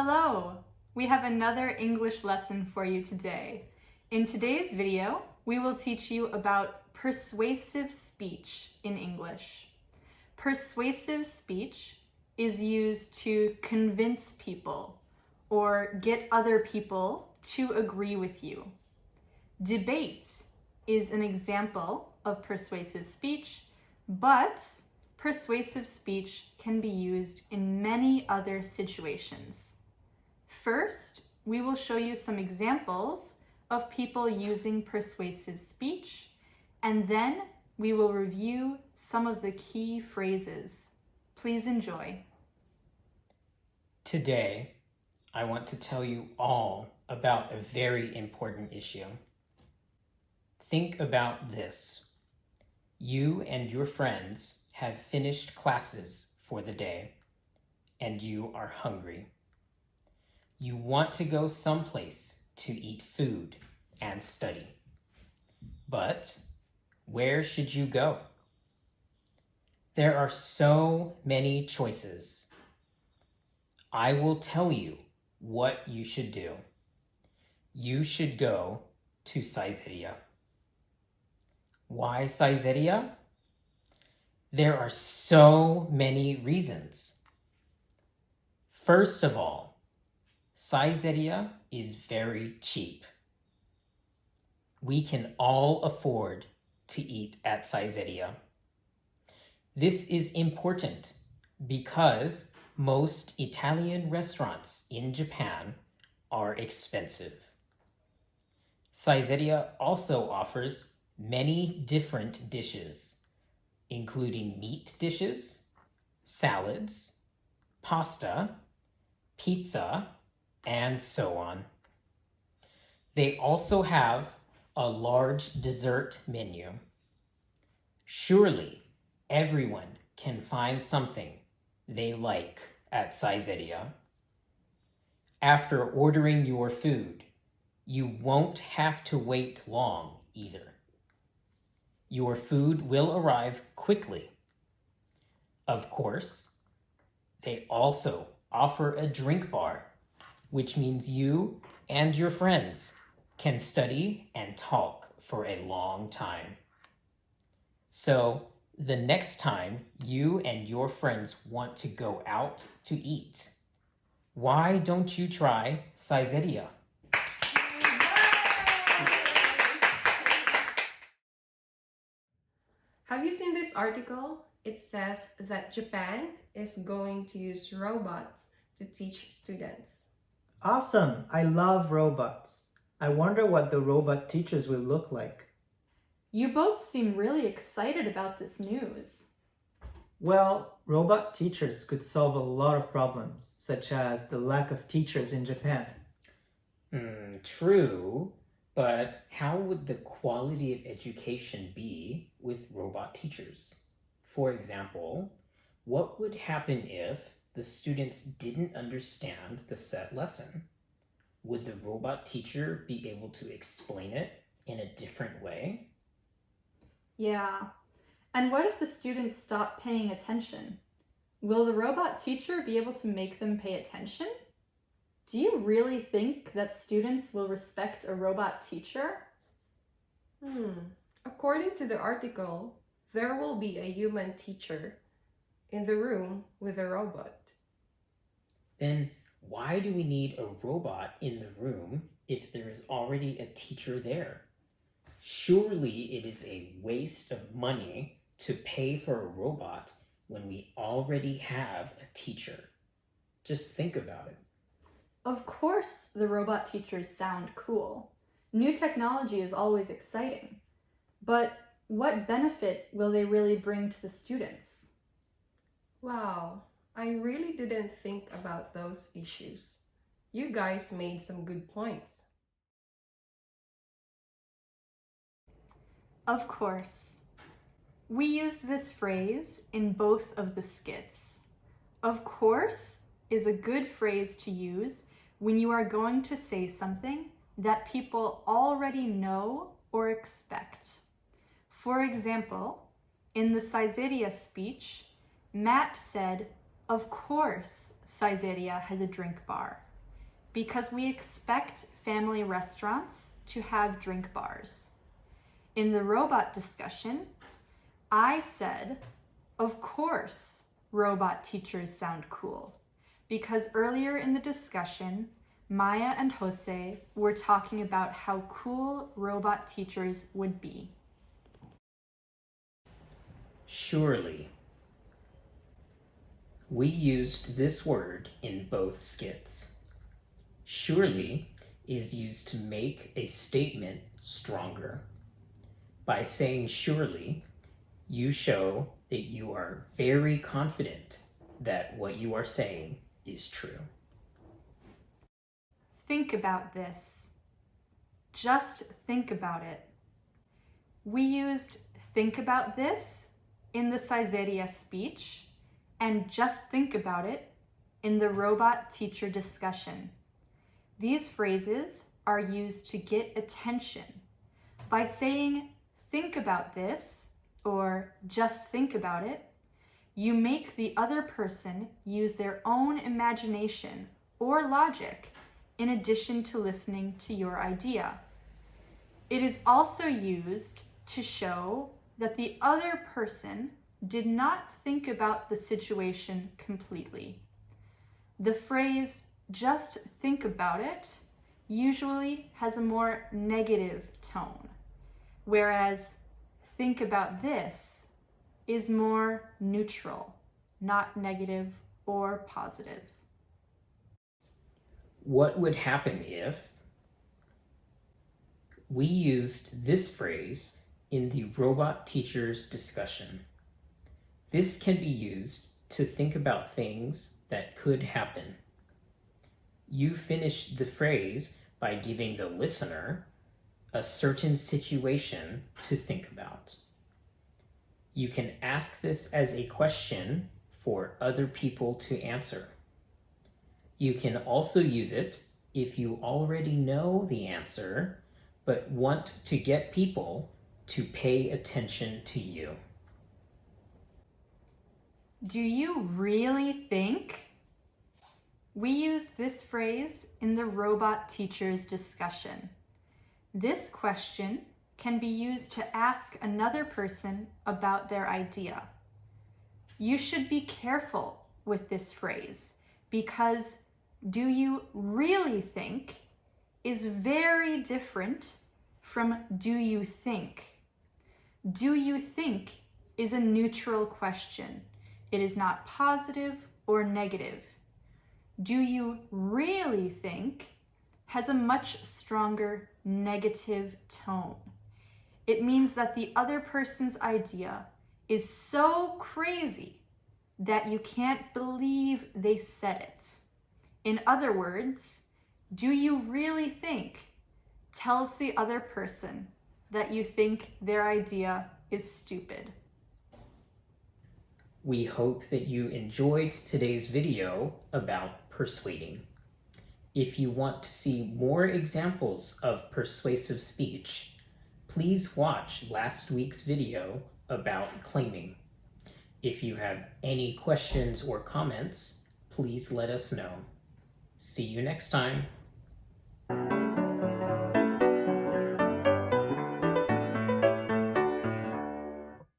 Hello! We have another English lesson for you today. In today's video, we will teach you about persuasive speech in English. Persuasive speech is used to convince people or get other people to agree with you. Debate is an example of persuasive speech, but persuasive speech can be used in many other situations. First, we will show you some examples of people using persuasive speech, and then we will review some of the key phrases. Please enjoy. Today, I want to tell you all about a very important issue. Think about this. You and your friends have finished classes for the day, and you are hungry. You want to go someplace to eat food and study. But where should you go? There are so many choices. I will tell you what you should do. You should go to Caesarea. Why Caesarea? There are so many reasons. First of all, Caesarea is very cheap. We can all afford to eat at Caesarea. This is important because most Italian restaurants in Japan are expensive. Caesarea also offers many different dishes, including meat dishes, salads, pasta, pizza, and so on. They also have a large dessert menu. Surely everyone can find something they like at Caesarea. After ordering your food, you won't have to wait long either. Your food will arrive quickly. Of course, they also offer a drink bar, which means you and your friends can study and talk for a long time. So, the next time you and your friends want to go out to eat, why don't you try Caesarea? Have you seen this article? It says that Japan is going to use robots to teach students. Awesome! I love robots. I wonder what the robot teachers will look like. You both seem really excited about this news. Well, robot teachers could solve a lot of problems, such as the lack of teachers in Japan. True, but how would the quality of education be with robot teachers? For example, what would happen if the students didn't understand the set lesson? Would the robot teacher be able to explain it in a different way? Yeah. And what if the students stop paying attention? Will the robot teacher be able to make them pay attention? Do you really think that students will respect a robot teacher? According to the article, there will be a human teacher in the room with a robot. Then why do we need a robot in the room if there is already a teacher there? Surely it is a waste of money to pay for a robot when we already have a teacher. Just think about it. Of course, the robot teachers sound cool. New technology is always exciting. But what benefit will they really bring to the students? Wow, I really didn't think about those issues. You guys made some good points. Of course. We used this phrase in both of the skits. Of course is a good phrase to use when you are going to say something that people already know or expect. For example, in the Caesarea speech, Matt said, "Of course, Caesarea has a drink bar." because we expect family restaurants to have drink bars. In the robot discussion, I said, of course, robot teachers sound cool, because earlier in the discussion, Maya and Jose were talking about how cool robot teachers would be. Surely. We used this word in both skits. Surely is used to make a statement stronger. By saying surely, you show that you are very confident that what you are saying is true. Think about this. Just think about it. We used think about this in the Caesarea speech and just think about it in the robot teacher discussion. These phrases are used to get attention. By saying think about this or just think about it, you make the other person use their own imagination or logic in addition to listening to your idea. It is also used to show that the other person did not think about the situation completely. The phrase just think about it usually has a more negative tone, whereas think about this is more neutral, not negative or positive. What would happen if we used this phrase in the robot teacher's discussion? This can be used to think about things that could happen. You finish the phrase by giving the listener a certain situation to think about. You can ask this as a question for other people to answer. You can also use it if you already know the answer, but want to get people to pay attention to you. Do you really think? We used this phrase in the robot teacher's discussion. This question can be used to ask another person about their idea. You should be careful with this phrase because do you really think is very different from do you think. Do you think is a neutral question. It is not positive or negative. Do you really think has a much stronger negative tone. It means that the other person's idea is so crazy that you can't believe they said it. In other words, do you really think tells the other person that you think their idea is stupid. We hope that you enjoyed today's video about persuading. If you want to see more examples of persuasive speech, please watch last week's video about claiming. If you have any questions or comments, please let us know. See you next time.